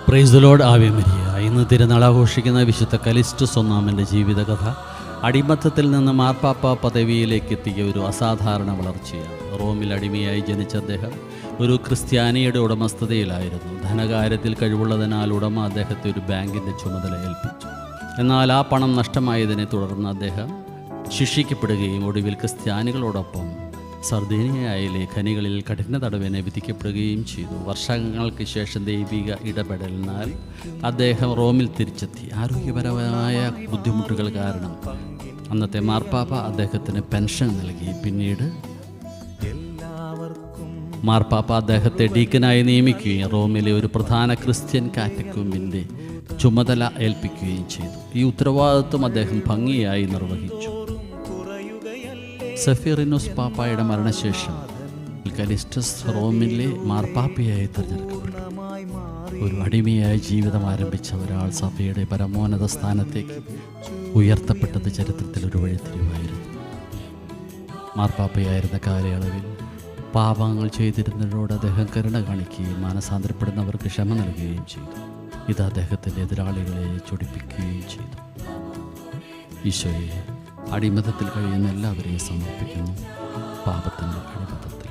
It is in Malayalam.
Praise the Lord. Ave Maria. ഇന്ന് തിരുനാൾ ആഘോഷിക്കുന്ന വിശുദ്ധ കലിസ്റ്റസ് ഒന്നാമൻ്റെ ജീവിതകഥ അടിമത്തത്തിൽ നിന്ന് മാർപ്പാപ്പ പദവിയിലേക്ക് എത്തിയ ഒരു അസാധാരണ വളർച്ചയാണ്. റോമിൽ അടിമയായി ജനിച്ച അദ്ദേഹം ഒരു ക്രിസ്ത്യാനിയുടെ ഉടമസ്ഥതയിലായിരുന്നു. ധനകാര്യത്തിൽ കഴിവുള്ളതിനാൽ ഉടമ അദ്ദേഹത്തെ ഒരു ബാങ്കിൻ്റെ ചുമതല ഏൽപ്പിച്ചു. എന്നാൽ ആ പണം നഷ്ടമായതിനെ തുടർന്ന് അദ്ദേഹം ശിക്ഷിക്കപ്പെടുകയും ഒടുവിൽ ക്രിസ്ത്യാനികളോടൊപ്പം സർദീനിയയിലെ ഖനികളിൽ കഠിന തടവിനെ വിധിക്കപ്പെടുകയും ചെയ്തു. വർഷങ്ങൾക്ക് ശേഷം ദൈവിക ഇടപെടലിനാൽ അദ്ദേഹം റോമിൽ തിരിച്ചെത്തി. ആരോഗ്യപരമായ ബുദ്ധിമുട്ടുകൾ കാരണം അന്നത്തെ മാർപ്പാപ്പ അദ്ദേഹത്തിന് പെൻഷൻ നൽകി. പിന്നീട് മാർപ്പാപ്പ അദ്ദേഹത്തെ ഡീക്കനായി നിയമിക്കുകയും റോമിലെ ഒരു പ്രധാന ക്രിസ്ത്യൻ കാറ്റക്യൂമിൻ്റെ ചുമതല ഏൽപ്പിക്കുകയും ചെയ്തു. ഈ ഉത്തരവാദിത്വം അദ്ദേഹം ഭംഗിയായി നിർവഹിച്ചു. സെഫീറിനോസ് പാപ്പായുടെ മരണശേഷം കലിസ്റ്റസ് റോമിലെ മാർപ്പാപ്പയായി തിരഞ്ഞെടുക്കപ്പെട്ടു. ഒരു അടിമയായ ജീവിതം ആരംഭിച്ച ഒരാൾ സഭയുടെ പരമോന്നത സ്ഥാനത്തേക്ക് ഉയർത്തപ്പെട്ടത് ചരിത്രത്തിൽ ഒരു വഴിത്തിരിവായിരുന്നു. മാർപ്പാപ്പയായിരുന്ന കാലയളവിൽ പാപങ്ങൾ ചെയ്തിരുന്നവരോട് അദ്ദേഹം കരുണ കാണിക്കുകയും മാനസാന്തരപ്പെടുന്നവർക്ക് ക്ഷമ നൽകുകയും ചെയ്തു. ഇത് അദ്ദേഹത്തിൻ്റെ എതിരാളികളെ ചൊടിപ്പിക്കുകയും ചെയ്തു. ഈശോയെ അടിമത്തത്തിൽ കഴിയുന്ന എല്ലാവരെയും സമർപ്പിക്കുന്നു. പാപത്തിൻ്റെ അടിമത്തത്തിൽ